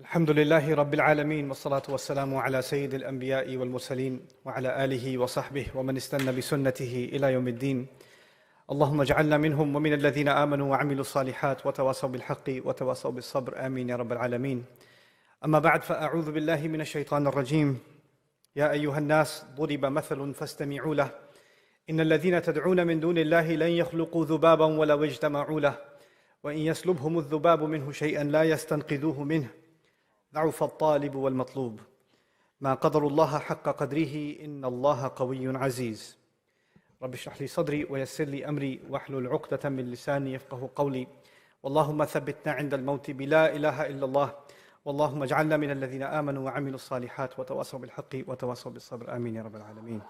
الحمد لله رب العالمين والصلاة والسلام على سيد الأنبياء والمرسلين وعلى آله وصحبه ومن استنى بسنته إلى يوم الدين. اللهم اجعلنا منهم ومن الذين آمنوا وعملوا الصالحات وتواصوا بالحق وتواصوا بالصبر آمين يا رب العالمين. أما بعد فأعوذ بالله من الشيطان الرجيم. يا أيها الناس ضرب مثل فاستمعوا له إن الذين تدعون من دون الله لن يخلقوا ذبابا ولو اجتمعوا له وإن يسلبهم الذباب منه شيئا لا يستنقذوه منه ضعف الطالب والمطلوب ما قدر الله حق قدره إن الله قوي عزيز. رب اشرح لي صدري ويسر لي أمري واحلل عقدة من لساني يفقه قولي. اللهم ثبتنا عند الموت بلا إله إلا الله واللهم اجعلنا من الذين آمنوا وعملوا الصالحات وتواصوا بالحق وتواصوا بالصبر آمين يا رب العالمين.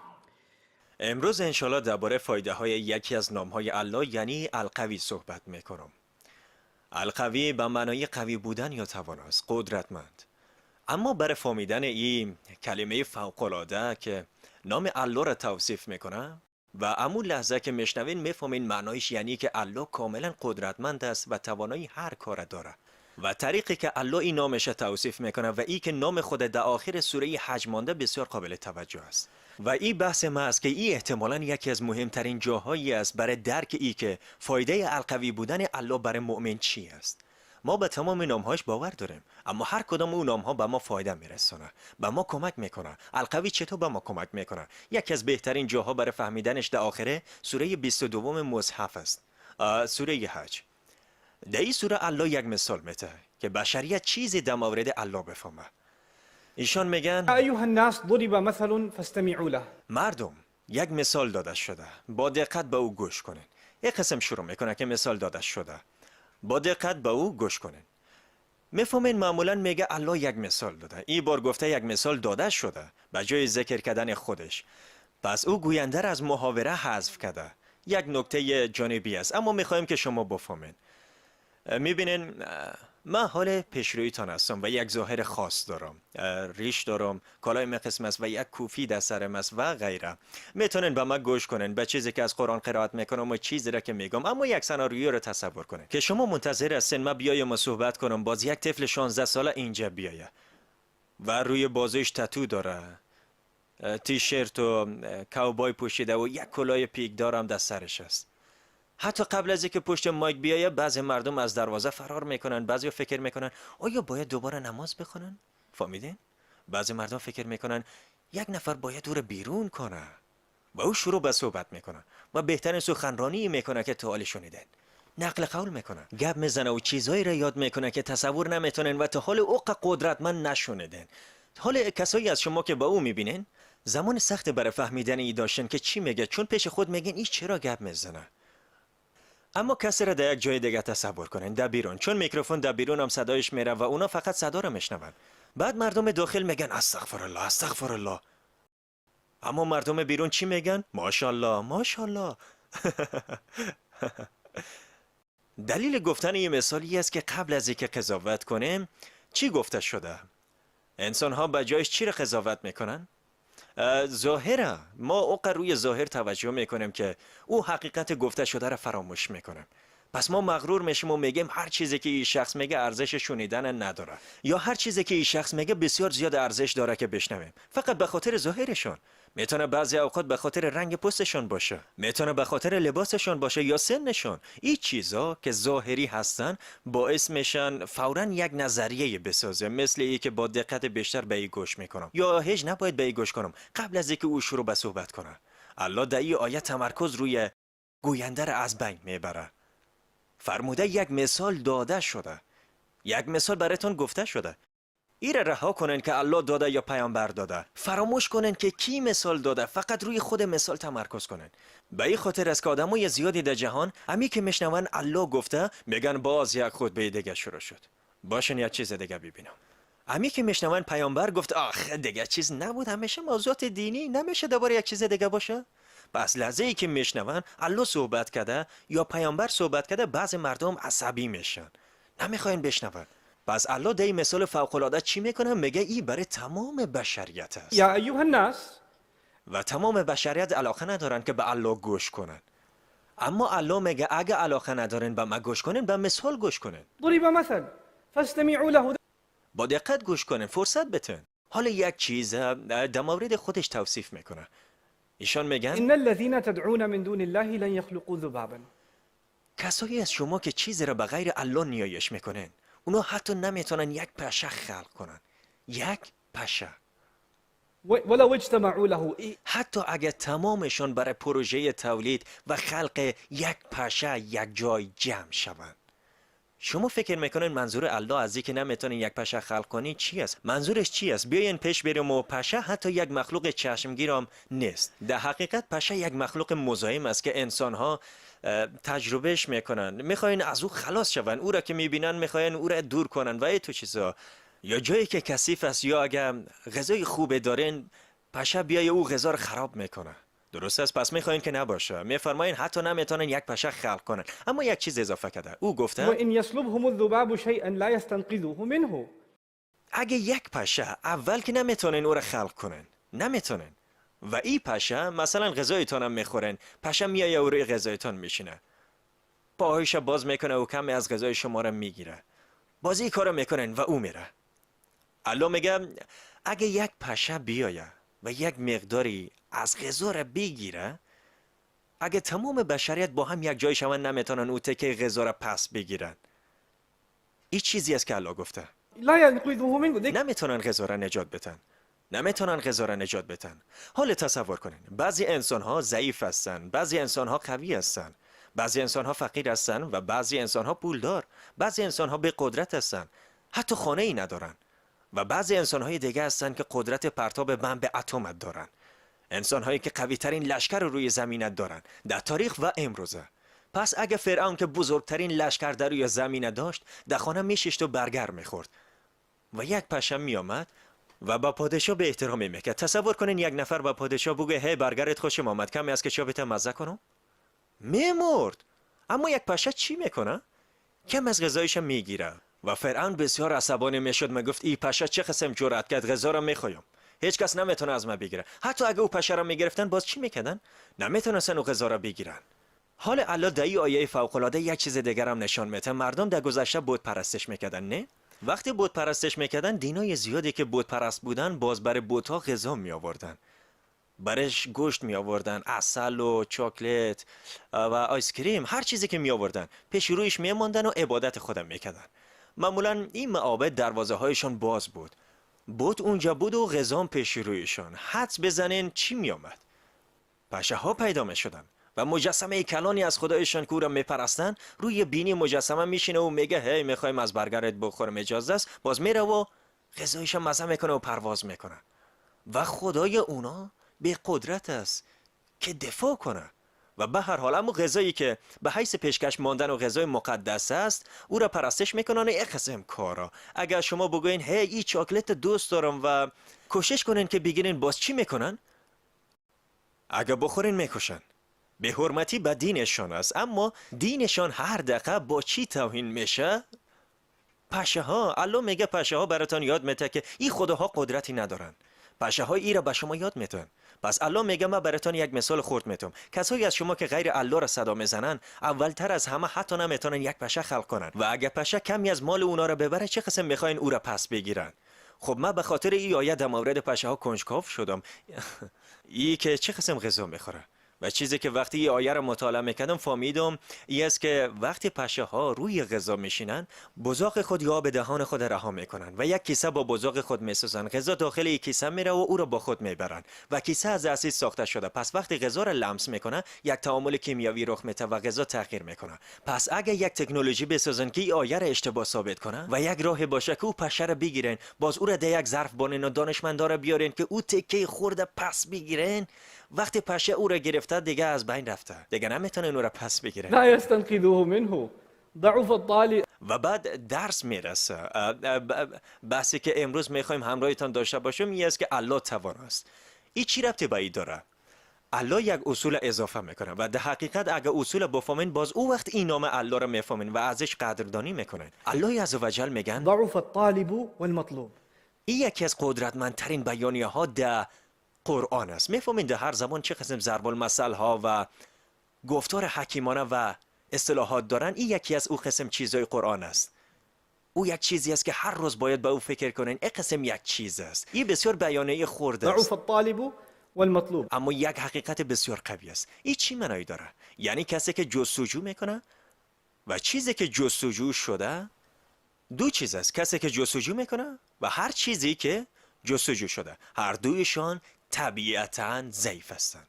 امروز انشالله درباره فایده های یکی از نام های الله یعنی القوی صحبت میکنم. القوی به معنای قوی بودن یا تواناست، قدرتمند. اما برای فهمیدن این کلمه فوق‌العاده که نام الله را توصیف میکنه و همون لحظه که میشنوین میفهمین معنایش یعنی که الله کاملا قدرتمند است و توانایی هر کار داره و طریقی که الله این نامش را توصیف میکنه و ای که نام خود در آخر سوره حج مانده بسیار قابل توجه است. و این بحث ما است که این احتمالاً یکی از مهمترین جاهایی است برای درک ای که فایده القوی بودن الله برای مؤمن چی است. ما به تمام نامهاش باور داریم، اما هر کدام اون نامها به ما فایده میرسونه، به ما کمک میکنه. القوی چطور به ما کمک میکنه؟ یکی از بهترین جاها برای فهمیدنش در آخره سوره 22 مصحف است، سوره حج. در این سوره الله یک مثال میده که بشریت چیزی در مورد الله بفهمه. ایشان میگن يا أيها الناس ضرب مثل فاستمعوا له. مردم، یک مثال داده شده، با دقت به او گوش کنین. یک قسم شروع میکنه که مثال داده شده، با دقت به او گوش کنین. میفهمین معمولا میگه الله یک مثال داده، این بار گفته یک مثال داده شده به جای ذکر کردن خودش. پس او گوینده را از محاوره حذف کرده. یک نکته جانبی است، اما میخوایم که شما بفهمین. میبینین من حال پیشرویتان هستم و یک ظاهر خاص دارم، ریش دارم، کالای مقسم است و یک کوفی در سرم است و غیره. میتونن به من گوش کنن به چیزی که از قرآن قرائت میکنم و چیزی را که میگم، اما یک سناریو رو تصور کنن که شما منتظر هستین من بیایم و صحبت کنم، باز یک طفل 16 ساله اینجا بیایه و روی بازوش تتو داره، تیشرت و کاوبای پوشیده و یک کلاه پیک دارم در سرش است. حتی قبل از اینکه پشت مایک بیایه بعضی مردم از دروازه فرار میکنن، بعضی فکر میکنن آیا باید دوباره نماز بخونن؟ فهمیدین؟ بعضی مردم فکر میکنن یک نفر باید او رو بیرون کنه و او شروع به صحبت میکنه و بهترین سخنرانی میکنه که تا حال شنیدن. نقل قول میکنه، گپ میزنه و چیزایی را یاد میکنه که تصور نمیتونن و تا حال اوق قدرتمند نشنیدن. حال کسایی از شما که با او میبینین زمان سخت برای فهمیدن ای داشتن که چی میگه، چون پیش خود میگین این چرا گپ میزنه. اما کسی را در یک جای دیگه تصور کنین، در بیرون، چون میکروفون در بیرون هم صدایش میره و اونا فقط صدا را میشنون. بعد مردم داخل میگن استغفر الله استغفر الله، اما مردم بیرون چی میگن؟ ماشاءالله ماشاءالله. دلیل گفتن این مثالی است که قبل از اینکه قضاوت کنیم چی گفته شده؟ انسان ها به جایش چی را قضاوت میکنن؟ ظاهره. ما اوق روی ظاهر توجه میکنیم که او حقیقت گفته شده را فراموش میکنیم. پس ما مغرور میشیم و میگیم هر چیزی که این شخص میگه ارزش شنیدن نداره، یا هر چیزی که این شخص میگه بسیار زیاد ارزش داره که بشنویم، فقط به خاطر ظاهرشون. میتونه بعضی اوقات به خاطر رنگ پوستشون باشه، میتونه به خاطر لباسشون باشه یا سنشون. این چیزا که ظاهری هستن باعث میشن فوراً یک نظریه بسازه، مثل ای که با دقت بیشتر به این گوش میکنم یا هیچ نباید به این گوش کنم قبل از اینکه او شروع به صحبت کنه. الله در این آیه تمرکز روی گوینده را از بین میبره. فرموده یک مثال داده شده، یک مثال براتون گفته شده. این را رها کنن که الله داده یا پیامبر داده، فراموش کنن که کی مثال داده، فقط روی خود مثال تمرکز کنن. به این خاطر است که آدمای زیادی در جهان امی که میشنون الله گفته میگن باز یک خطبه دیگه شروع شد، باشن یک چیز دیگه ببینم. امی که میشنون پیامبر گفت آخ دیگه چیز نبود، همیشه موضوعات دینی نمیشه دوباره یک چیز دیگه باشه. پس لحظه ای که میشنون الله صحبت کرده یا پیامبر صحبت کرده بعضی مردم عصبی میشن، نمیخواین بشنون. پس الله در این مثال فوق‌العاده چی میکنه؟ میگه این برای تمام بشریت است. يا أيها الناس. و تمام بشریت علاقه ندارن که به الله گوش کنن. اما الله میگه اگه علاقه ندارن به ما گوش کنن، به مثال گوش کنن. ضرب مثل فاستمعوا له. با دقت گوش کنن، فرصت بتن. حالا یک چیز در مورد خودش توصیف میکنه. ایشان میگن إن الذين تدعون من دون الله لن يخلقوا ذبابا. کسایی از شما که چیزی را به غیر الله نیایش میکنن، اونا حتی نمیتونن یک پشه خلق کنن. یک پشه. ولو اجتمعوا له. حتی اگه تمامشون برای پروژه تولید و خلق یک پشه یک جای جمع شوند. شما فکر میکنین منظور الله از اینکه نمیتونین یک پشه خلق کنی چی است؟ منظورش چی است؟ بیاین پیش بریم و پشه حتی یک مخلوق چشمگیر هم نیست. در حقیقت پشه یک مخلوق مزاحم است که انسانها تجربهش میکنن. میخواین از او خلاص شون. او را که میبینن میخواین او را دور کنن و تو چیزا. یا جایی که کثیف است یا اگه غذای خوبه دارین پشه بیای او غذا رو خراب میکنه. درست است؟ پس میخواین که نباشه. میفرماین حتی نمیتونن یک پشه خلق کنن. اما یک چیز اضافه کرده. او گفته وإن يسلبهم الذباب شيئا لا يستنقذوه منه. اگه یک پشه اول که نمیتونن او را خلق کنن، نمیتونن. و این پشه مثلا غذایتان هم میخورن، پشه میایه او روی غذایتان میشینه، پاهایش باز میکنه و کمی از غذای شما را میگیره، باز این کارو میکنن و او میره. الله میگه اگه یک پشه بیایه و یک مقداری از غذا را بگیره، اگه تمام بشریت با هم یک جای شون نمیتونن او تکه غذا را پس بگیرن. این چیزی است که الله گفته. لا ينقذوه منه. نمیتونن غذا را نجات بدن. نمیتونن غذا را نجات بدن. حالا تصور کنین بعضی انسان ها ضعیف هستن، بعضی انسان ها قوی هستن، بعضی انسان ها فقیر هستن و بعضی انسان ها پولدار، بعضی انسان ها به قدرت هستن، حتی خانه ای ندارن، و بعضی انسان های دیگه هستن که قدرت پرتاب بمب اتم دارن. انسان هایی که قوی ترین لشکر روی زمین دارن در تاریخ و امروزه. پس اگه فرعون که بزرگترین لشکر در روی زمین داشت، در خانه میشیشت و برگر میخورد و یک پشه میامد و با پادشاه به احترامی میکرد. تصور کنین یک نفر با پادشاه بگه هی برگرت خوشم آمد، کمی از کچاپت مزه کنم؟ میمرد. اما یک پشه چی میکنه؟ کم از غذایش میگیره و فرعون بسیار عصبانی میشد. میگفت ای پشه چه قسم جرأت کرد، غذا را میخوایم، هیچ کس نمیتونه از ما بگیره. حتی اگه او پشه را میگرفتن باز چی میکردن؟ نمیتونستن او غذا را بگیرن. حال الله در این آیه فوق العاده یک چیز دیگر هم نشان میده. مردم در گذشته بت پرستش میکردن، نه؟ وقتی بت پرستش میکردن، دینای زیادی که بت پرست بودن باز برای بت‌ها غذا می آوردن. برش گوشت می آوردن، عسل و چاکلت و آیس کریم، هر چیزی که می آوردن پیش رویش می ماندن و عبادت خودم میکردن. معمولا این معابد دروازه هایشان باز بود. بت اونجا بود و غذا پیش رویشان. حدس بزنین چی می آمد؟ پشه ها پیدا می شدن و مجسمه کلانی از خدایشان که او را میپرستن روی بینی مجسمه میشینه و میگه هی میخوایم از برگرت بخورم، اجازه است؟ باز میره و غذایش مزه میکنه و پرواز میکنه. و خدای اونا به قدرت است که دفاع کنه. و به هر حال اما غذایی که به حیث پیشکش ماندن و غذای مقدس است، او را پرستش میکنن. یک قسم کارا اگر شما بگوین هی این چاکلت دوست دارم و کوشش کنین که بگیرین، باز چی میکنن؟ اگر بخورین میکشن. به حرمتی به دینشان است. اما دینشان هر دقیقه با چی توهین میشه؟ پشه ها. الله میگه پشه ها براتان یاد میده که این خداها قدرتی ندارن. پشه ها ای را به شما یاد میدن. پس الله میگه من براتان یک مثال خرد میتونم. کسایی از شما که غیر الله را صدا میزنن، اولتر از همه حتی نمیتونن یک پشه خلق کنن و اگه پشه کمی از مال اونا را ببره، چه قسم میخواین او را پس بگیرن؟ خب من به خاطر این آیه در مورد پشه ها کنجکاو شدم. ای که چه قسم غذا میخوره. و چیزی که وقتی این آیه را مطالعه میکردم فهمیدم این است که وقتی پشه ها روی غذا میشینن، بزاق خود یا به دهان خود رها میکنن و یک کیسه با بزاق خود میسازن. غذا داخل این کیسه میره و او را با خود میبرن و کیسه از اسید ساخته شده. پس وقتی غذا را لمس میکنه، یک تعامل کیمیایی رخ میده و غذا تغییر میکنه. پس اگه یک تکنولوژی بسازن که این آیه را اشتباه ثابت کنه و یک راه باشه که او پشه را بگیرن، باز او را در یک ظرف بانن و دانشمندا را بیارن که او تکه خورده پس بگیرن، وقتی پشه او را گرفته دیگه از بین رفته، دیگه نمیتونن او را پس بگیرن. لا يستنقذوه منه. ضعف الطالب. و بعد درس میرسه. بحثی که امروز میخوایم همراهتان داشته باشم این است که الله توان است. این چی ربطی به این داره؟ الله یک اصول اضافه میکنه و در حقیقت اگه اصول بفهمین، باز او وقت این نام الله را میفهمین و ازش قدردانی میکنن. الله عزوجل میگن ضعف الطالب والمطلوب. این یکی از قدرتمندترین بیانیه ها در قرآن است. میفهمین در هر زبان چه قسم ضرب المثل ها و گفتار حکیمانه و اصطلاحات دارن. این یکی از او قسم چیزای قرآن است. او یک چیزی است که هر روز باید به او فکر کنین. این قسم یک چیز است. این بسیار بیانیه خورده است، ضعف الطالب والمطلوب. اما یک حقیقت بسیار قوی است. این چی معنی داره؟ یعنی کسی که جستجو میکنه و چیزی که جستجو شده دو چیز است. کسی که جستجو میکنه و هر چیزی که جستجو شده، هر دویشان طبیعتاً ضعیف هستند.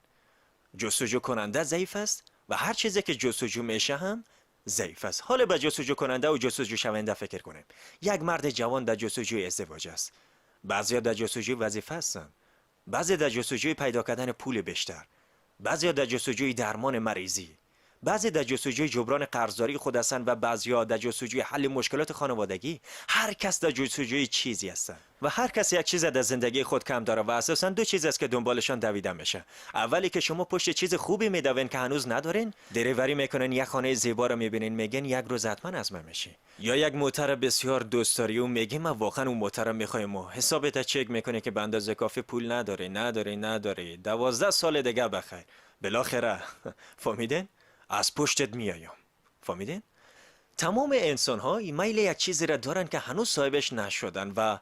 جستجو کننده ضعیف است و هر چیزی که جستجو میشه هم ضعیف است. حالا به جستجو کننده و جستجو شونده فکر کنیم. یک مرد جوان در جستجوی ازدواج است. بعضیا در جستجوی وظیفه هستند. بعضی در جستجوی پیدا کردن پول بیشتر. بعضیا در جستجوی درمان مریضی. بعضی در جستجوی جبران قرضداری خود هستند و بعضیا در جستجوی حل مشکلات خانوادگی. هر کس در جستجوی چیزی هستند و هر کس یک چیز در زندگی خود کم داره و اساساً دو چیز است که دنبالشان دویده میشه. اولی که شما پشت چیز خوبی میدوین که هنوز ندارین، دریوری میکنن، یک خانه زیبا رو میبینین، میگن یک روز حتما از من میشی. یا یک موتر بسیار دوست داری و میگی من واقعا اون موتر میخوایم و حسابت چک میکنه که به اندازه کافی پول نداری 12 سال دیگه بخیر. بالاخره فهمیدین؟ از پشتت میایم. فهمیدین؟ تمام انسان ها میل یک چیزی را دارن که هنوز صاحبش نشدن و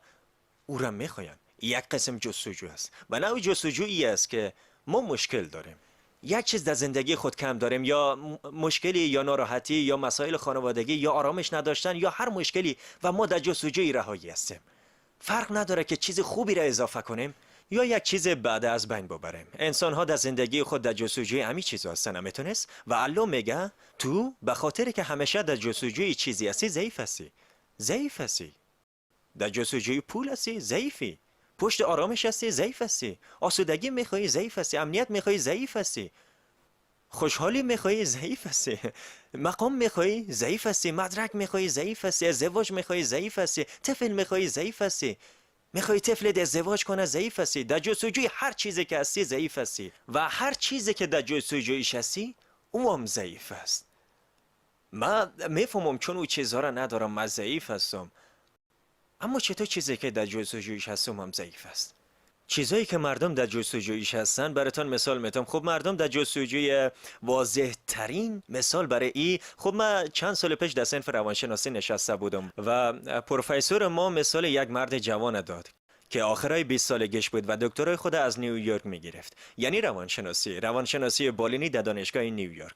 او را میخواین. یک قسم جستجو است و نوع جستجویی است که ما مشکل داریم. یک چیز در زندگی خود کم داریم، یا مشکلی یا ناراحتی یا مسائل خانوادگی یا آرامش نداشتن یا هر مشکلی و ما در جستجوی رهایی هستیم. فرق نداره که چیز خوبی را اضافه کنیم یا یک چیز بعد از بین ببریم. انسان ها در زندگی خود در جستجوی همین چیزا هستن، میتونست و الله میگه تو به خاطر که همیشه در جستجوی چیزی هستی ضعیف هستی. در جستجوی پول هستی ضعیفی. پشت آرامش هستی ضعیف هستی. آسودگی میخوای ضعیف هستی. امنیت میخوای ضعیف هستی. خوشحالی میخوای ضعیف هستی. مقام میخوای ضعیف هستی. مدرک میخوای ضعیف هستی. ازدواج میخوای ضعیف هستی. طفل میخوای ضعیف هستی. میخوای طفلت ازدواج کنه ضعیف هستی. در جستجوی هر چیزی که هستی ضعیف هستی و هر چیزی که در جستجویش هستی او هم ضعیف است. من میفهمم چون او چیزها را ندارم من ضعیف هستم، اما چطور چیزی که در جستجویش هستم هم ضعیف است؟ چیزایی که مردم در جستجویش هستن براتون مثال میتونم. خب مردم در جستجوی واضح ترین مثال برای ای، خب من چند سال پیش در صنف روانشناسی نشسته بودم و پروفسور ما مثال یک مرد جوان داد که آخرای 20 سالگیش بود و دکترای خود از نیویورک میگرفت، یعنی روانشناسی بالینی در دانشگاه نیویورک.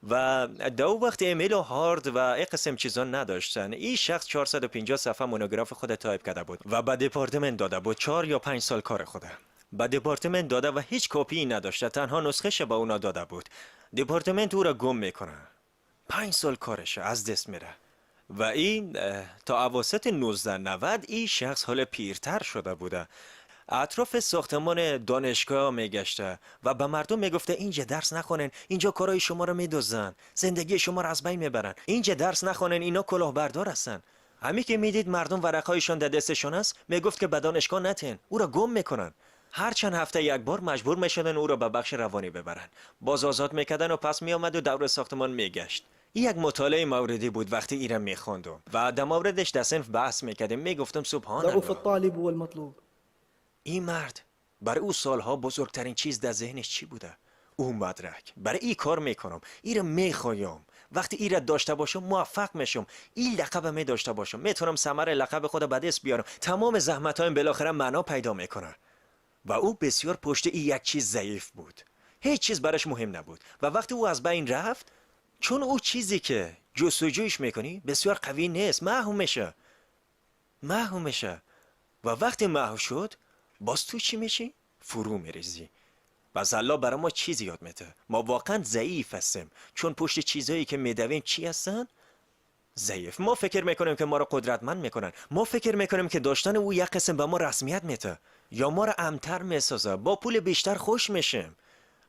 و دو وقت ایمیل و هارد و این قسم چیزا نداشتن. این شخص 450 صفحه مونوگراف خود تایپ کرده بود و به دپارتمنت داده بود. 4 یا 5 سال کار خوده به دپارتمنت داده و هیچ کپی نداشته، تنها نسخه‌ش به اونا داده بود. دپارتمنت او را گم میکنه. 5 سال کارش از دست میره و این تا اواسط 1990 این شخص حال پیرتر شده بوده. اطراف ساختمان دانشگاه میگشته و به مردم میگفته اینجا درس نخونن، اینجا کارای شما رو میدزدن، زندگی شما رو از بین میبرن. اینجا درس نخونن، اینا کلاهبردار هستن. همین که میدید مردم ورقهایشان در دستشون است، میگفت که به دانشگاه نتین، او را گم میکنن. هر چند هفته یک بار مجبور میشدن او را به بخش روانی ببرن. باز آزاد میکردن و پس میآمد و دور ساختمان میگشت. این یک مطالعه موردی بود. وقتی ایران میخوندم و در موردش در صنف بحث میکردیم، میگفتم سبحان الله. ضعف الطالب والمطلوب. این مرد برای او سالها بزرگترین چیز در ذهنش چی بوده؟ او مدرک. برای این کار میکنم، این را میخوایم. وقتی این را داشته باشم موفق میشم. این لقب می داشته باشم، میتونم ثمر لقب خود به دست بیارم. تمام زحمتایم بالاخره معنا پیدا میکنه. و او بسیار پشت این یک چیز ضعیف بود. هیچ چیز براش مهم نبود و وقتی او از بین رفت، چون او چیزی که جستجویش میکنی بسیار قوی نیست، محو میشه و وقتی محو شد باز تو چی میشی؟ فرو میریزی. باز الله برای ما چیزی یاد میده. ما واقعا ضعیف هستیم چون پشت چیزایی که میدویم چی هستن؟ ضعیف. ما فکر میکنیم که ما رو قدرتمند میکنن. ما فکر میکنیم که داشتن او یک قسم به ما رسمیت میده یا ما رو امن‌تر میسازه. با پول بیشتر خوش میشیم.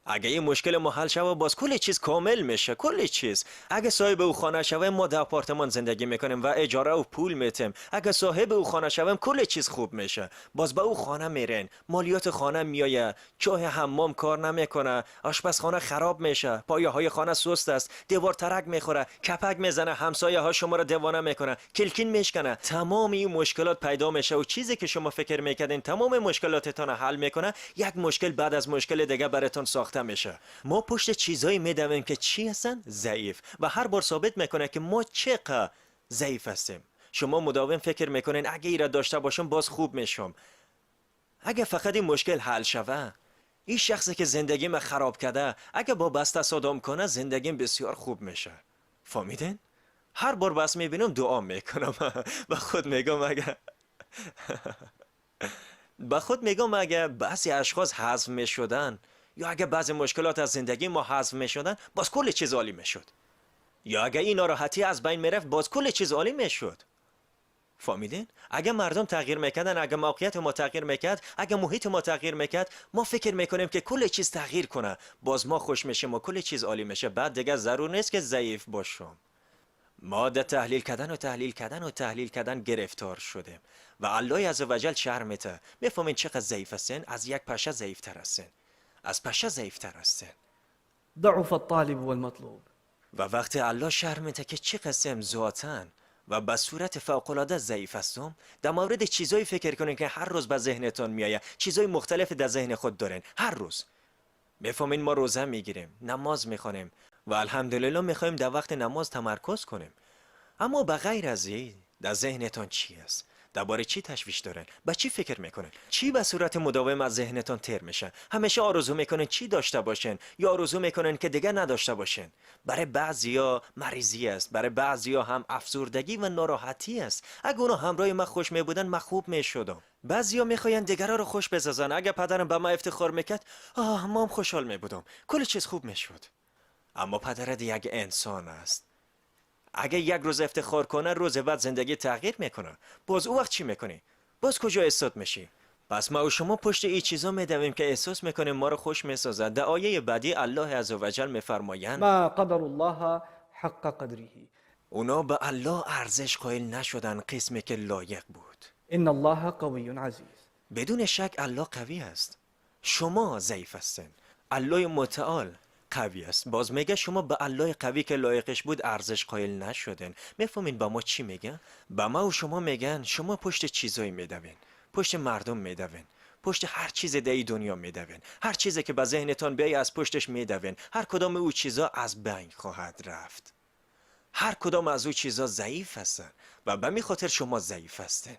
اگه این مشکل ما حل شود باز کل چیز کامل میشه. کل چیز. اگه صاحب او خانه شویم ما در آپارتمان زندگی میکنیم و اجاره و پول میتیم. اگه صاحب او خانه شویم کل چیز خوب میشه. باز به او خانه میرن، مالیات خانه میآید، چاه حمام کار نمیکنه، آشپزخانه خراب میشه، پایه های خانه سست است، دیوار ترک میخوره، کپک میزنه، همسایه ها شما رو دیوانه میکنه، کلکین میشکنه. تمام این مشکلات پیدا میشه و چیزی که شما فکر میکردین تمام مشکلاتتون حل میکنه، یک مشکل بعد از مشکل دیگه براتون ساخته میشه. ما پشت چیزایی میدویم که چی هستن؟ ضعیف. و هر بار ثابت میکنه که ما چقدر ضعیف هستیم. شما مداوم فکر میکنین اگه ایراد داشته باشم باز خوب میشم. اگه فقط این مشکل حل شوه، این شخصی که زندگیم خراب کرده اگه با بس تصادم کنه زندگیم بسیار خوب میشه. فهمیدین؟ هر بار بس میبینم دعا میکنم و خود میگم اگه بعضی اشخاص حذف میشدن یا اگه بعضی مشکلات از زندگی ما حذف میشدن باز کل چیز عالی میشد. یا اگه این ناراحتی از بین میرفت باز کل چیز عالی میشد. فهمیدین؟ اگه مردم تغییر میکردن، اگه موقعیت ما تغییر میکرد، اگه محیط ما تغییر میکرد، ما فکر میکنیم که کل چیز تغییر کنه، باز ما خوش میشیم و کل چیز عالی میشه. بعد دیگه ضرور نیست که ضعیف باشم. ما در تحلیل کردن گرفتار شدیم و الله عزوجل شرم میته. میفهمین چقدر ضعیف هستین؟ از یک پشه ضعیفتر هستین، از پشه ضعیفتر هستین. ضعف الطالب والمطلوب. و وقتی الله شرم میته که چی قسم ذاتن و به صورت فوق‌العاده ضعیف هستم، در مورد چیزایی فکر کنین که هر روز به ذهنتون میآید، چیزای مختلف در ذهن خود دارین هر روز. میفهمین ما روزه میگیریم، نماز میخوانیم و الحمدلله میخوایم در وقت نماز تمرکز کنیم. اما به غیر از این در ذهنتان چی است؟ درباره چی تشویش دارن؟ به چی فکر میکنن؟ چی به صورت مداوم از ذهنتان تر میشه؟ همیشه آرزو میکنن چی داشته باشن یا آرزو میکنن که دیگه نداشته باشن؟ برای بعضیا مریضی است، برای بعضیا هم افسردگی و ناراحتی است. اگه اونا همراه من خوش میبودن من خوب میشدم. بعضیا میخواین دیگرها رو خوش بسازن. اگه پدرم به من افتخار میکرد ما هم خوشحال میبودم، کل چیز خوب میشد. اما پدرت یک انسان است. اگه یک روز افتخار کنه روز بعد زندگی تغییر میکنه، باز او وقت چی میکنی؟ باز کجا استاد میشی؟ پس ما و شما پشت این چیزا میدویم که احساس میکنیم ما رو خوش میسازد. در آیه بعدی الله عزوجل میفرمایند ما قدر الله حق قدره. اونا به الله ارزش قائل نشدن قسمی که لایق بود. ان الله قوی عزیز. بدون شک الله قوی است، شما ضعیف هستین. الله متعال قوی است. باز میگه شما به الله قوی که لایقش بود ارزش قائل نشدین. میفهمین با ما چی میگن؟ با ما و شما میگن شما پشت چیزایی میدوین، پشت مردم میدوین، پشت هر چیز در دنیا میدوین. هر چیزی که به ذهنتان بیای از پشتش میدوین. هر کدام او چیزا از بین خواهد رفت. هر کدام از او چیزا ضعیف هستن و به می خاطر شما ضعیف هستین.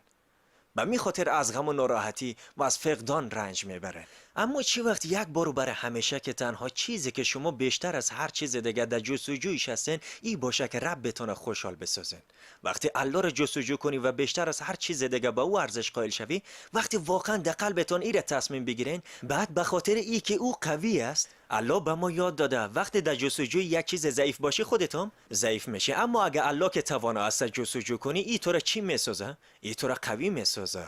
به می خاطر از غم و ناراحتی و از فقدان رنج میبره. اما چی وقت یک بار برای همیشه که تنها چیزی که شما بیشتر از هر چیز دیگه در جستجویش هستین ای باشه که رب بتونه خوشحال بسازین. وقتی الله رو جستجو کنی و بیشتر از هر چیز دیگه به او ارزش قائل شوی، وقتی واقعا در قلبتون ای را تصمیم بگیرین، بعد به خاطر ای که او قوی است، الله به ما یاد داده وقتی در جستجوی یک چیز ضعیف باشی خودتون ضعیف میشی. اما اگه الله که توانا است جستجو کنی، ای تو را چی میسازه؟ ای تو را قوی میسازه.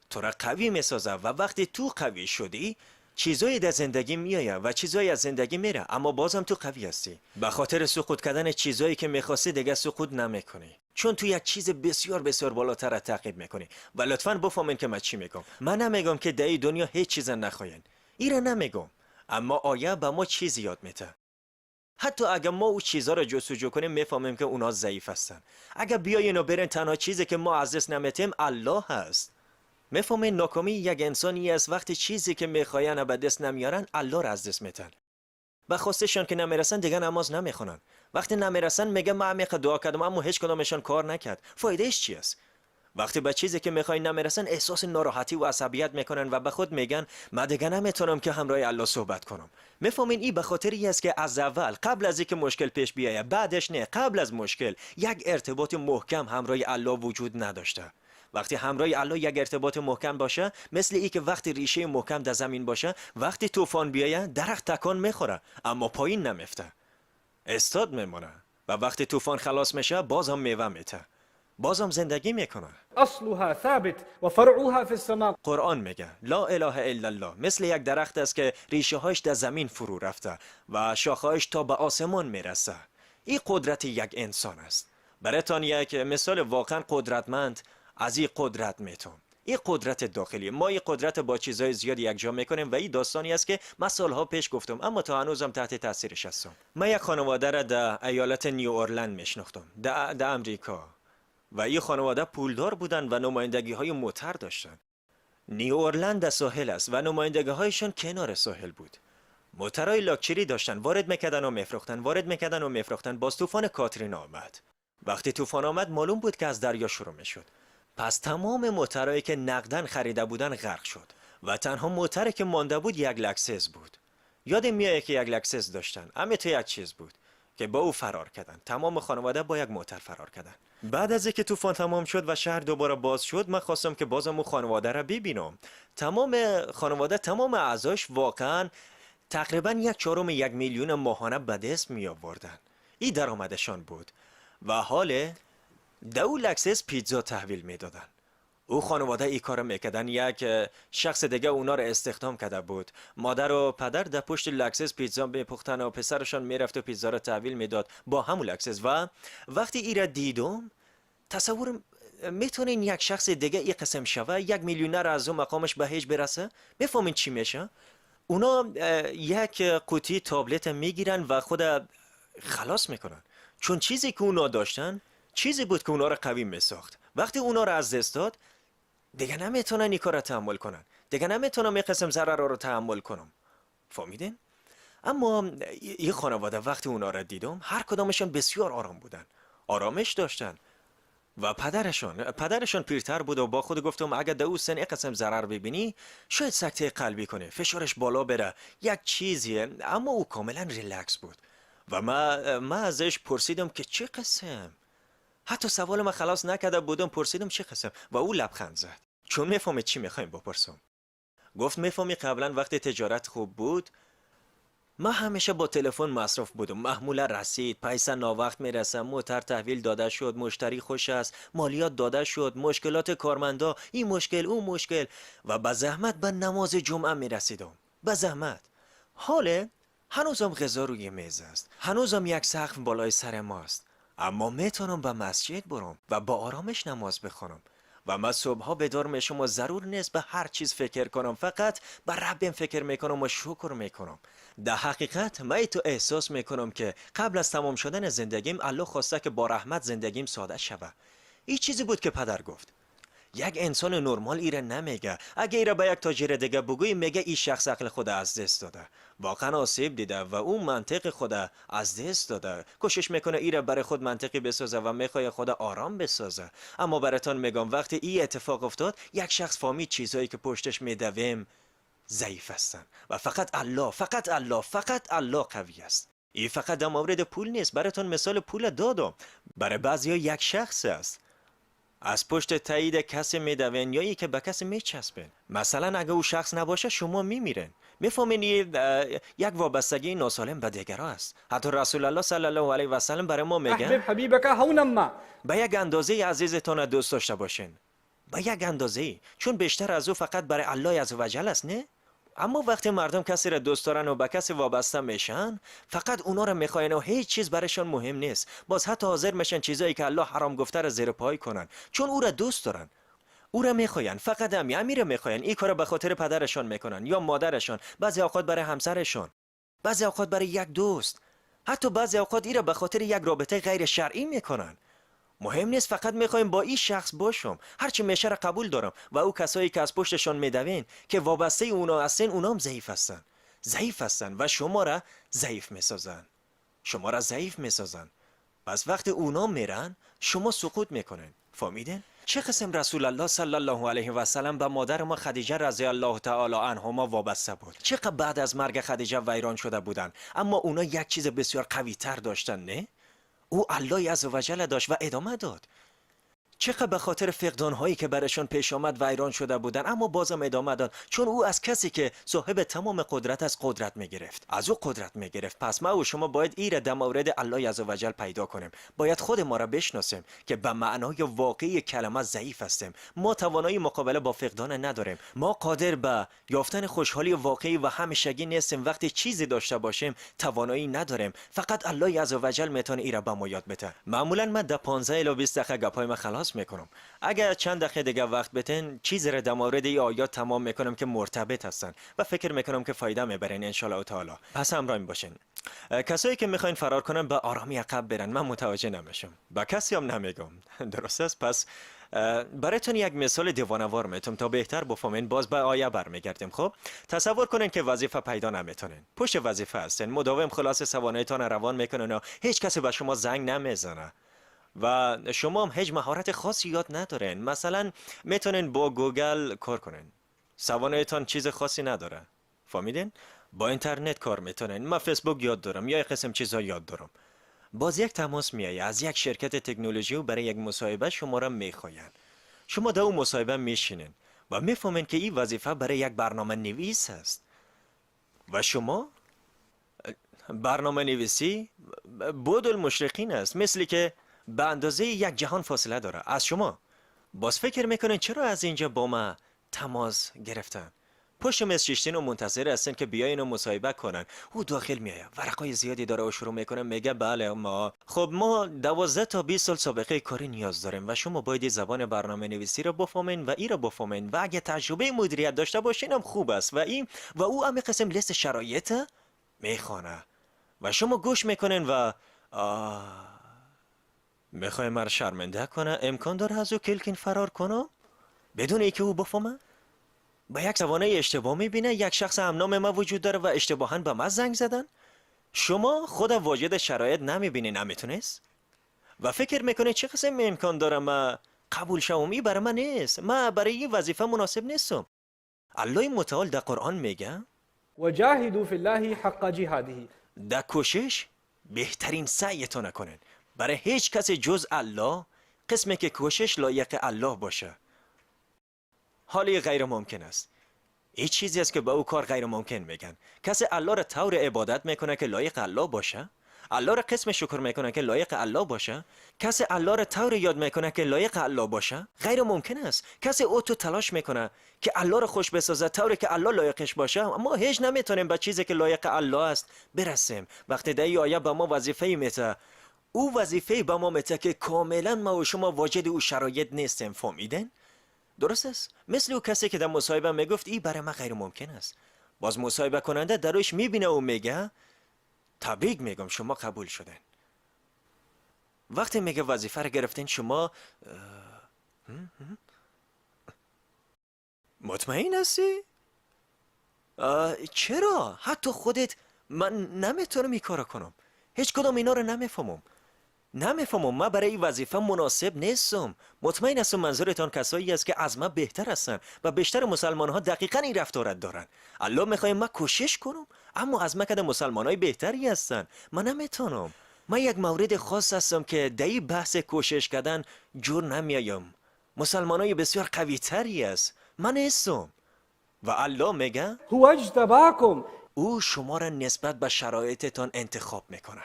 تو را قوی میسازه و وقتی تو قوی شدی چیزایی در زندگی میآید و چیزایی از زندگی میره، اما بازم تو قوی هستی. به خاطر سقوط کردن چیزایی که میخواستی دیگه سقوط نمیکنی، چون تو یک چیز بسیار بسیار بالاتر تعقیب میکنی. و لطفاً بفهمین که من چی میگم. من نمیگم که در این دنیا هیچ چیز نخواین، ایره نمیگم. اما آیه به ما چیزی یاد میده. حتی اگه ما او چیزا رو جستجو کنیم میفهمیم که اونا ضعیف هستن. اگه بیاین و برین، تنها چیزی که ما از دست نمیتیم الله هست. میفهمین ناکامی یک انسانی است وقتی چیزی که میخواین به دست نمیارن الله را از دست میتن. به خواستشان که نمیرسن دیگه نماز نمیخونن. وقتی نمیرسن میگه من عمیق دعا کردم اما هیچ کدامشان کار نکرد. فایدهش چی است؟ وقتی به چیزی که میخواین نمیرسن احساس ناراحتی و عصبیت میکنن و به خود میگن من دیگه نمیتونم که همراه الله صحبت کنم. میفهمین این به خاطری است که از اول قبل از اینکه مشکل پیش بیاید، بعدش نه، قبل از مشکل یک ارتباط محکم همراه الله وجود نداشته. وقتی همراه الله یک ارتباط محکم باشه، مثل ای که وقتی ریشه محکم در زمین باشه، وقتی طوفان بیاید درخت تکان میخوره اما پایین نمیفته، استاد میمونه و وقتی طوفان خلاص میشه بازم میوه میده، بازم زندگی میکنه. اصلها ثابت و فرعها فی السماء. قرآن میگه لا اله الا الله مثل یک درخت است که ریشه هاش در زمین فرو رفته و شاخه‌هاش تا به آسمان میرسه. این قدرت یک انسان است. براتون یک مثال واقعا قدرتمند از این قدرت میتونم. این قدرت داخلی ما، این قدرت با چیزهای زیاد یکجا میکنیم و این داستانی است که من سالها پیش گفتم اما تا هنوزم تحت تاثیرش هستم. من یک خانواده را در ایالت نیو اورلند میشناختم در امریکا و این خانواده پولدار بودن و نمایندگی های معتبر داشتن. نیو اورلند در ساحل است و نمایندگی هایشان کنار ساحل بود. موترهای لاکچری داشتن، وارد میکردن و میفروختن، وارد میکردن و میفروختن. باز طوفان کاترینا آمد وقتی طوفان آمد معلوم بود که از دریا شروع میشد. پس تمام موترهایی که نقدن خریده بودن غرق شد و تنها موتری که مانده بود یک لکسس بود. یادم میاد که یک لکسس داشتن، اما تو یک چیز بود که با او فرار کردن. تمام خانواده با یک موتر فرار کردن. بعد از اینکه طوفان تمام شد و شهر دوباره باز شد، من خواستم که بازم اون خانواده را ببینم. تمام خانواده، تمام اعضاش واقعا تقریبا 1/4 میلیون ماهانه به دست می آوردن. این درآمدشان بود و حال دو لکسس پیتزا تحویل میدادن. او خانواده ای کار میکردن. یک شخص دیگه اونا رو استخدام کرده بود. مادر و پدر در پشت لکسس پیتزا میپختن و پسرشان میرفت و پیتزا رو تحویل میداد با همون لکسس. و وقتی ای را دیدم تصور میتونین یک شخص دیگه ای قسم شوه، 1 میلیونر از اون مقامش به هیچ برسه؟ میفهمین چی میشه؟ اونا یک قوطی تابلت میگیرن و خود خلاص میکنن، چون چیزی که اونا داشتن چیزی بود که اونا رو قوی میساخت. وقتی اونا رو از دست داد دیگه نمیتونن این کار رو تحمل کنن، دیگه نمیتونم این قسم ضرر رو تحمل کنم. فهمیدین؟ اما این خانواده وقتی اونا رو دیدم هر کدامشون بسیار آرام بودن، آرامش داشتن. و پدرشون پیرتر بود و با خود گفتم اگه در او سن این قسم ضرر ببینی شاید سکته قلبی کنه، فشارش بالا بره، یک چیزیه. اما او کاملا ریلکس بود و من ازش پرسیدم که چه قسم؟ حتی سوال من خلاص نکرده بودم، پرسیدم چه قسم و او لبخند زد، چون میفهمه چی میخوایم بپرسم. گفت میفهمی قبلا وقتی تجارت خوب بود من همیشه با تلفن مصرف بودم، محمول رسید، پیسه ناوقت میرسه، موتر تحویل داده شد، مشتری خوش است، مالیات داده شد، مشکلات کارمندا، این مشکل اون مشکل، و به زحمت به نماز جمعه میرسیدم، به زحمت. حاله هنوزم غذا روی میز است، هنوزم یک سقف بالای سر ماست، اما میتونم به مسجد برم و با آرامش نماز بخونم. و من صبحها بیدار میشم و ضرور نیست به هر چیز فکر کنم، فقط به ربم فکر میکنم و شکر میکنم. در حقیقت من تو احساس میکنم که قبل از تمام شدن زندگیم الله خواسته که با رحمت زندگیم ساده شود. این چیزی بود که پدر گفت. یک انسان نرمال ایره نمیگه. اگه ایره به یک تاجر دیگه بگوی میگه این شخص عقل خود از دست داده، واقعا آسیب دیده و اون منطق خود از دست داده. کوشش میکنه ایره برای خود منطقی بسازه و میخواد خود آرام بسازه. اما براتون میگم وقتی این اتفاق افتاد یک شخص فهمید چیزایی که پشتش میدویم ضعیف هستن و فقط الله قوی است. این فقط در مورد پول نیست. براتون مثال پول دادم. برای بعضیا یک شخص است. از پشت تایید کسی میدوین یا ای که به کسی میچسبین. مثلا اگه او شخص نباشه شما میمیرین. میفهمین یک وابستگی ناسالم به دیگرها است. حتی رسول الله صلی الله علیه و سلم برای ما میگه احبب حبیبک هونا ما. به یک اندازه عزیزتان دوست داشته باشین، به یک اندازه، چون بیشتر از او فقط برای الله عزوجل است، نه؟ اما وقتی مردم کسی را دوست دارن و به کسی وابسته میشن فقط اونا را میخواین و هیچ چیز برایشان مهم نیست. باز حتی حاضر میشن چیزایی که الله حرام گفته را زیر پای کنن، چون او را دوست دارن، او را میخواین، فقط همین را میخواین. این کارا به خاطر پدرشان میکنن یا مادرشان، بعضی اوقات برای همسرشان، بعضی اوقات برای یک دوست، حتی بعضی اوقات این را به خاطر یک رابطه غیر شرعی میکنن. مهم نیست، فقط میخوایم با این شخص باشم، هرچی میشه را قبول دارم. و او کسایی که از پشتشان میدوین که وابسته اونا هستن، اونام ضعیف هستن و شما را ضعیف میسازن. پس وقتی اونا میرن شما سقوط میکنین. فهمیدین؟ چه قسم رسول الله صلی الله علیه و سلم به مادر ما خدیجه رضی الله تعالی عنهما وابسته بود. چقدر بعد از مرگ خدیجه ویران شده بودن، اما اونا یک چیز بسیار قوی تر داشتن، نه؟ او الله عزوجل داشت و ادامه داد. چقدر به خاطر فقدان هایی که برشان پیش آمد ویران شده بودن، اما بازم ادامه داد، چون او از کسی که صاحب تمام قدرت از قدرت میگرفت. پس ما و شما باید این را در مورد الله عزوجل پیدا کنیم. باید خود ما را بشناسیم که به معنای واقعی کلمه ضعیف هستیم. ما توانایی مقابله با فقدان نداریم. ما قادر به یافتن خوشحالی واقعی و همیشگی نیستیم. وقتی چیزی داشته باشیم توانایی نداریم. فقط الله عزوجل میتونه این را به ما یاد بده. معمولا من در 15 الی 20 دقیقه گپای ما خلاص میکنم. اگر چند دقیقه دیگه وقت بتین چیزی را در مورد این آیات تمام میکنم که مرتبط هستن و فکر میکنم که فایده میبرین ان شاء الله تعالی. پس همراه باشین. کسایی که میخواین فرار کنن به آرامی عقب برن، من متوجه نمیشم، با کسی هم نمیگم. درست است؟ پس براتون یک مثال دیوانه‌وار میتونم تا بهتر بفهمین. باز به آیه برمیگردیم. خب تصور کنین که وظیفه پیدا نمیتونین، پشت وظیفه هستین، مداوم خلاص سوانه‌تان روان میکنن و هیچ کسی به شما زنگ نمیزنه. و شما هم هیچ مهارت خاصی یاد ندارین. مثلا میتونین با گوگل کار کنین، سوانهتان چیز خاصی نداره، فهمیدین؟ با اینترنت کار میتونین. من فیسبوک یاد دارم یا یک قسم چیزها یاد دارم. باز یک تماس میای از یک شرکت تکنولوژی و برای یک مصاحبه شما را میخواین. شما در اون مصاحبه میشینین و میفهمین که این وظیفه برای یک برنامه نویس است و شما برنامه نویسی بود المشرقین است، مثلی که به اندازه یک جهان فاصله داره از شما. باز فکر میکنین چرا از اینجا با ما تماس گرفتن؟ پشت میز شیشتین و منتظر هستن که بیاین و مصاحبه کنن. او داخل میایه، ورقای زیادی داره و شروع میکنه میگه بله ما 12 تا 20 سال سابقه کاری نیاز داریم و شما باید زبان برنامه نویسی رو بفهمین و ای رو بفهمین و اگه تجربه مدیریت داشته باشین هم خوب است و او هم قسم لیست شرایط میخوانه و شما گوش میکنین و میخوای مرا شرمنده کنه؟ امکان داره از او کلکین فرار کنم بدون اینکه او بفهمه؟ با یک سوانه اشتباه میبینه یک شخص همنام ما وجود داره و اشتباهاً به ما زنگ زدن. شما خود واجد شرایط نمیبینین، نمیتونست و فکر میکنه چه قسم امکان داره ما قبول شوم؟ برای من نیست، ما برای این وظیفه مناسب نیستم. الله متعال در قرآن میگه وجاهدوا فی الله حق جهاده. در کوشش بهترین سعیتون کنن برای هیچ کسی جز الله، قسمی که کوشش لایق الله باشه. حالی غیر ممکن است. این چیزی است که به او کار غیر ممکن میگن. کسی الله را طور عبادت میکنه که لایق الله باشه، الله را قسم شکر میکنه که لایق الله باشه، کسی الله را طور یاد میکنه که لایق الله باشه، غیر ممکن است. کسی او تو تلاش میکنه که الله را خوش بسازه طوری که الله لایقش باشه. ما هیچ نمیتونیم به چیزی که لایق الله است برسیم. وقتی در این آیه به ما وظیفه میده، او وظیفه به ما میده که کاملا ما و شما واجد او شرایط نیستیم. فهمیدین؟ درست است؟ مثل او کسی که در مصاحبه میگفت این برای من غیر ممکن است. باز مصاحبه کننده دروش میبینه و میگه تبریک میگم شما قبول شدن. وقتی میگه وظیفه رو گرفتین شما مطمئن هستی؟ چرا؟ حتی خودت من نمیتونم این کارو کنم. هیچ کدام اینا رو نمیفهمم. من برای این وظیفه مناسب نیستم. مطمئن هستم منظورتان کسایی است که از من بهتر هستن و بیشتر مسلمان ها دقیقاً این رفتارت دارن. الله میخواد من کوشش کنم اما از من که مسلمان های بهتری هستن. من نمیتونم. من یک مورد خاص هستم که در این بحث کوشش کردن جور نمیایم. مسلمان های بسیار قوی تری است. من نیستم. و الله میگه هو اجتباکم. او شما را نسبت به شرایطتان انتخاب میکنه.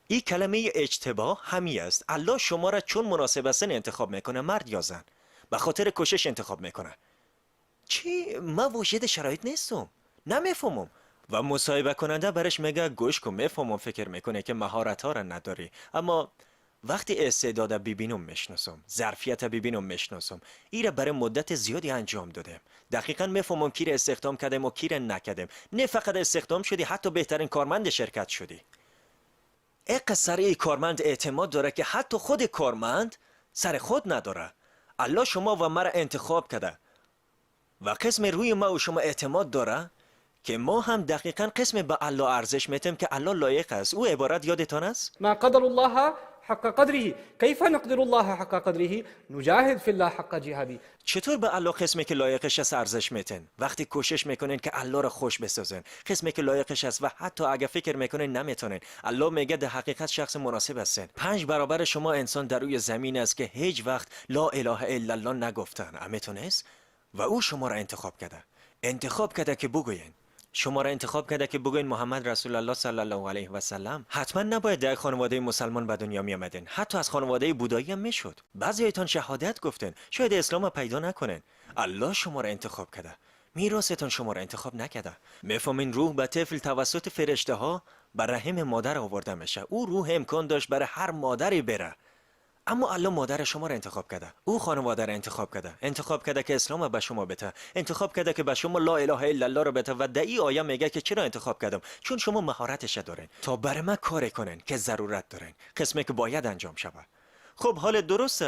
این کلمه اجتبا همی است. الله شما را چون مناسب هستن انتخاب میکنه، مرد یا زن. به خاطر کوشش انتخاب میکنه. چی؟ من واجد شرایط نیستم، نمیفهمم. و مصاحبه کننده برش میگه گوش کن، میفهمم فکر میکنه که مهارت ها را نداری، اما وقتی استعداد ببینم میشناسم، ظرفیت ببینم میشناسم. این را برای مدت زیادی انجام دادم. دقیقاً میفهمم کی را استخدام کردم و کی را نکردم. نه فقط استخدام شدی، حتی بهترین کارمند شرکت شدی. اقا سر ای کارمند اعتماد داره که حتی خود کارمند سر خود نداره. الله شما و مرا انتخاب کرده و قسم روی ما و شما اعتماد داره که ما هم دقیقاً قسم به الله ارزش میتیم که الله لایق است. او عبارت یادتان است؟ ما قدر الله حق قدره. كيف نقدر الله حق قدره؟ نجاهد في الله حق جهاده. چطور به الله قسمی که لایقش است ارزش میتین؟ وقتی کوشش میکنین که الله را خوش بسازین، قسمی که لایقش است و حتی اگه فکر میکنین نمیتونین. الله میگه در حقیقت شخص مناسب هستین. 5 برابر شما انسان در روی زمین است که هیچ وقت لا اله الا الله نگفتن. امیتونست؟ و او شما را انتخاب کرده که بگوین. شما را انتخاب کرده که بگوین محمد رسول الله صلی الله علیه و سلم. حتما نباید در خانواده مسلمان به دنیا می آمدین. حتی از خانواده بودایی هم میشد. بعضیتان شهادت گفتن، شاید اسلام پیدا نکنن. الله شما را انتخاب کرده. میراثتان شما را انتخاب نکرده. میفهمین روح به طفل توسط فرشته ها بر رحم مادر آورده میشه. او روح امکان داشت برای هر مادری بره، اما الله مادر شما را انتخاب کرده. او خانواده را انتخاب کرده که اسلام به شما بده، انتخاب کرده که به شما لا اله الا الله را بده. و در این آیه میگه که چرا انتخاب کردم؟ چون شما مهارتش دارین تا برای من کار کنین که ضرورت دارین، قسمی که باید انجام شود. خب حال درست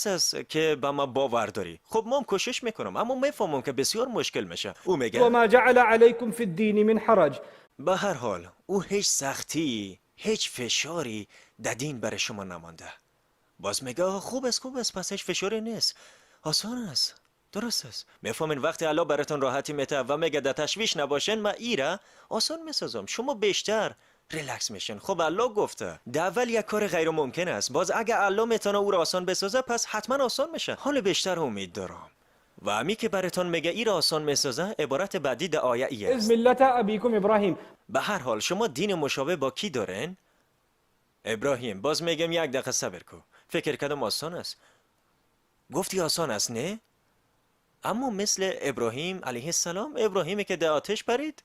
است که به ما باور داری. خب ما هم کوشش میکنم اما میفهمم که بسیار مشکل میشه. او میگه و ما جعل علیکم فی الدین من حرج. به هر حال او هیچ سختی، هیچ فشاری در دین برای شما نمانده. باز میگه خوب است پس هیچ فشاری نیست، آسان است، درست است. میفهمین وقتی الله براتون راحتی میته و میگه در تشویش نباشین، ما ایره آسان میسازم، شما بیشتر ریلکس میشین. خب الله گفته در اول یک کار غیر ممکن است، باز اگه الله میتونه او را آسان بسازه پس حتما آسان میشه. حال بیشتر امید دارم. و امی که براتون میگه ای را آسان میسازه، عبارت بعدی در آیه ای است. ملت ابیکم ابراهیم. به هر حال شما دین مشابه با کی دارین؟ ابراهیم. باز میگم یک دقیقه صبر کو. فکر کردم آسان است. گفتی آسان است نه؟ اما مثل ابراهیم علیه السلام، ابراهیمی که در آتش پرید،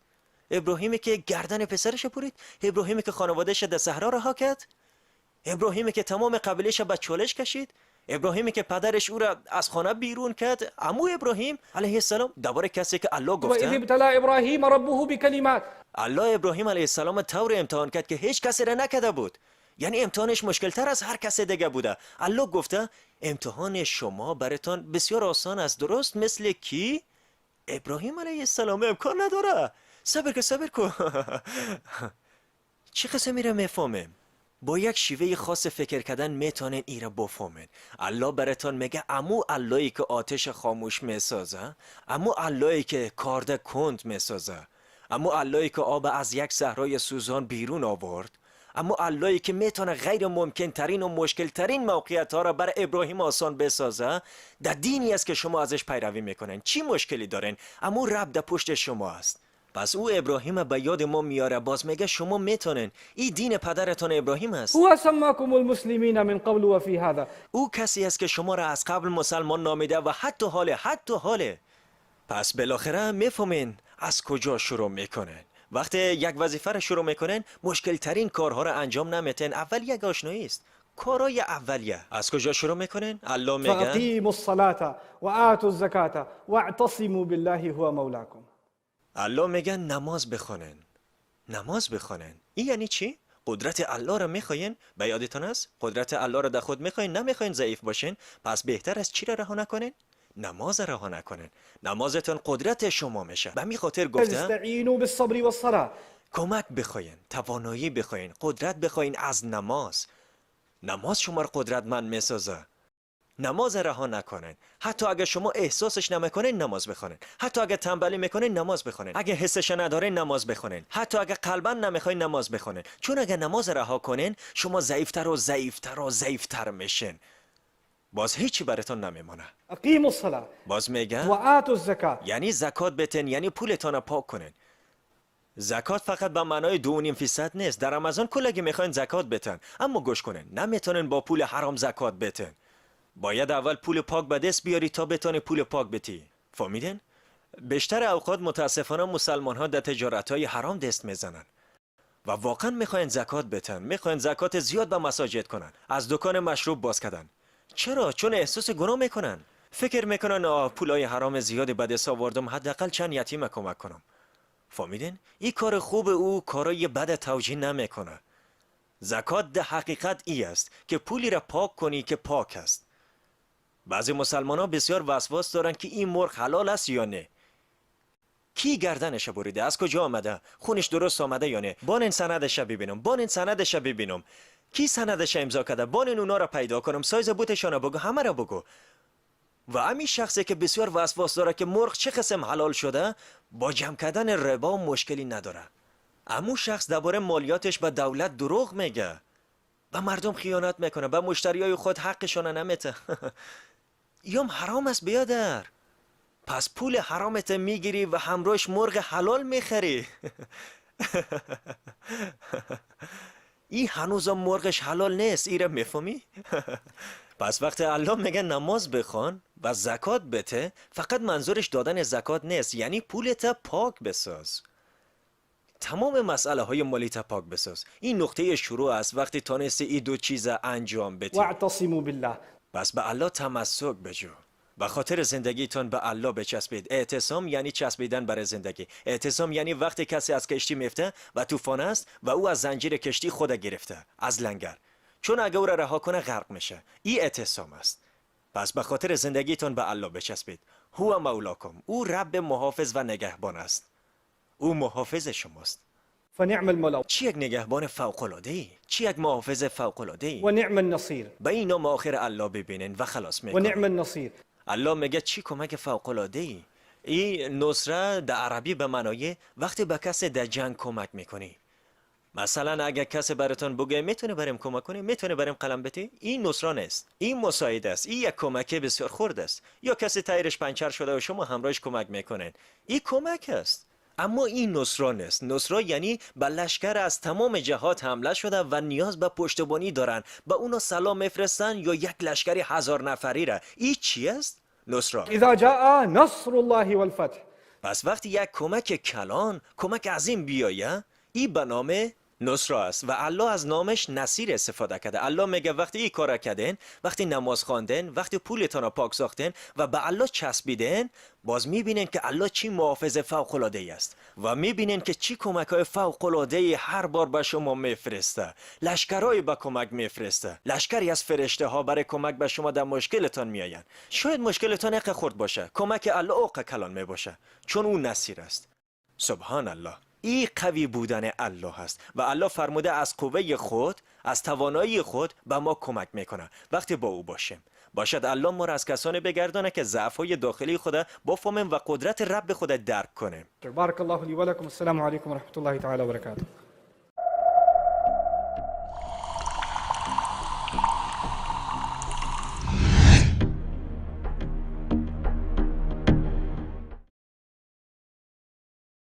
ابراهیمی که گردن پسرش برید، ابراهیمی که خانوادهش در صحرا رها کرد، ابراهیمی که تمام قبیله‌اش به چالش کشید، ابراهیمی که پدرش او را از خانه بیرون کرد. اما ابراهیم علیه السلام درباره کسی که الله و اذ گفته ابتلا ابراهیم ربه بکلمات. الله ابراهیم علیه السلام طور امتحان کرد که هیچ کسی را نکرده بود. یعنی امتحانش مشکلتر از هر کس دیگه بوده. الله گفته امتحان شما براتون بسیار آسان است. درست مثل کی؟ ابراهیم علیه السلام. امکان نداره. صبر کن. چه قسم میره میفهمیم؟ با یک شیوه خاص فکر کردن میتونین ای را بفهمین. الله براتون میگه امو اللهی که آتش خاموش میسازه، امو اللهی که کارد کند میسازه، امو اللهی که آب از یک صحرای سوزان بیرون آورد، اما اللهی که میتونه غیر ممکن ترین و مشکل ترین موقعیت ها را بر ابراهیم آسان بسازه، در دینی است که شما ازش پیروی میکنین. چی مشکلی دارین؟ اما رب در پشت شما است. پس او ابراهیم به یاد ما میاره. باز میگه شما میتونین. این دین پدرتان ابراهیم است. هو سماکم المسلمین من قبل و فی هذا. او کسی است که شما را از قبل مسلمان نامیده و حتی حاله. پس بالاخره میفهمین از کجا شروع میکنین. وقتی یک وظیفه را شروع میکنین، مشکل ترین کارها را انجام نمیتین. اول یک آشنایی است، کارای اولیه. از کجا شروع میکنین؟ الله میگه فاقیموا الصلاة و آتوا الزکاة واعتصموا بالله هو مولاکم. الله میگه نماز بخونن. این یعنی چی؟ قدرت الله را میخواین؟ به یادتان است قدرت الله را در خود میخواین، نمیخواین ضعیف باشین. پس بهتر است چی را رها نکنین؟ نماز رها نکنین. نمازتون قدرت شما میشه. به می خاطر گفته استعینوا بالصبر والصلاة. کمک بخواین، توانایی بخواین، قدرت بخواین از نماز. نماز شما را قدرتمند میسازه. نماز رها نکنین. حتی اگه شما احساسش نمیکنین نماز بخونین. حتی اگه تنبلی میکنین نماز بخونین. اگه حسش ندارین نماز بخونین. حتی اگه قلبا نمیخواین نماز بخونین. چون اگه نماز رها کنین شما ضعیفتر میشین. باز هیچی براتون نمیمونه. اقیموا الصلاة باز میگه و آتوا الزکاة. یعنی زکات بتین، یعنی پولتان پاک کنین. زکات فقط به معنای 2.5% نیست. در رمضان کلگی میخواین زکات بتن، اما گوش کنین، نمیتونین با پول حرام زکات بتن. باید اول پول پاک به دست بیاری تا بتونی پول پاک بتی. فهمیدین؟ بیشتر اوقات متاسفانه مسلمان ها در تجارت های حرام دست میزنن و واقعا میخواین زکات بتن، میخواین زکات زیاد به مساجد کنن، از دکان مشروب باز کردن. چرا؟ چون احساس گناه میکنن. فکر میکنن پولای حرام زیادی به دست آوردم، حداقل چند یتیم کمک کنم. فهمیدین؟ این کار خوب او کارای بد توجیه نمیکنه. زکات در حقیقت ای است که پولی را پاک کنی که پاک است. بعضی مسلمان ها بسیار وسواس دارن که این مرغ حلال است یا نه. کی گردنش بریده؟ از کجا آمده؟ خونش درست آمده یا نه؟ بانین سندش ببینم. کی سندش امضا کرده؟ بانین اونا را پیدا کنم، سایز بوتشان بگو، همه را بگو. و همین شخصی که بسیار وسواس داره که مرغ چه قسم حلال شده، با جمع کردن ربا مشکلی نداره. اما شخص درباره مالیاتش به دولت دروغ میگه، به مردم خیانت میکنه، به مشتریای خود حقشون نمیده. یام حرام است بیادر. پس پول حرامت میگیری و همراهش مرغ حلال میخری. این هنوزم مرغش حلال نیست. ایره میفهمی؟ پس وقتی الله میگه نماز بخوان و زکات بده، فقط منظورش دادن زکات نیست، یعنی پولت پاک بساز. تمام مسئله های مالیت پاک بساز. این نقطه شروع است. وقتی تانستی این دو چیز انجام بدی، واعتصموا بالله. بس به الله تمسک بجو. به خاطر زندگیتون به الله بچسبید. اعتصام یعنی چسبیدن برای زندگی. اعتصام یعنی وقتی کسی از کشتی میفته و طوفان است و او از زنجیر کشتی خود گرفته، از لنگر، چون اگه او را رها کنه غرق میشه. این اعتصام است. پس به خاطر زندگیتون به الله بچسبید. هو مولاکم. او رب محافظ و نگهبان است. او محافظ شماست. فنعم المولى چی یک نگهبان فوق العاده ای، چی یک محافظ فوق العاده ای. ونعم النصير به اینا مآخر الله ببینین و خلاص میکنه. ونعم النصير. الله میگه چی کمک فوق العاده ای. این نصره در عربی به معنای وقتی به کسی در جنگ کمک میکنی. مثلا اگر کسی براتون بگه میتونه بریم کمک کنی، میتونه بریم قلم بتی، این نصران است، این مساعده است، این یک کمک بسیار خرد است. یا کسی تایرش پنچر شده و شما همراهش کمک میکنین، این کمک است. اما این نصران است. نصران یعنی به لشکر از تمام جهات حمله شده و نیاز به پشتیبانی دارن، به اونا سلام میفرستن یا یک لشکری 1000 نفری را. این چی است؟ نصران. إذا جاء نصر الله والفتح. پس وقتی یک کمک کلان، کمک عظیم بیایه، این به نام نصره است و الله از نامش نصیر استفاده کرده. الله میگه وقتی این کار کردین، وقتی نماز خواندین، وقتی پولتون رو پاک ساختین و به الله چسبیدین، باز میبینین که الله چی محافظ فوق العاده ای است و میبینین که چی کمک‌های فوق العاده ای هر بار به شما میفرسته. لشکرای به کمک میفرسته. لشکری از فرشته ها برای کمک به شما در مشکلتان میآیند. شاید مشکلتان یک خرد باشه، کمک الله اوق کلان میباشه، چون او نصیر است. سبحان الله. این قوی بودن الله است و الله فرموده از قوه خود، از توانایی خود به ما کمک میکنه وقتی با او باشیم. باشد الله ما را از کسانی بگردانه که ضعف‌های داخلی خود بفهمیم و قدرت رب خود درک کنیم. بارك الله لي ولكم. السلام عليكم ورحمة الله تعالى وبركاته.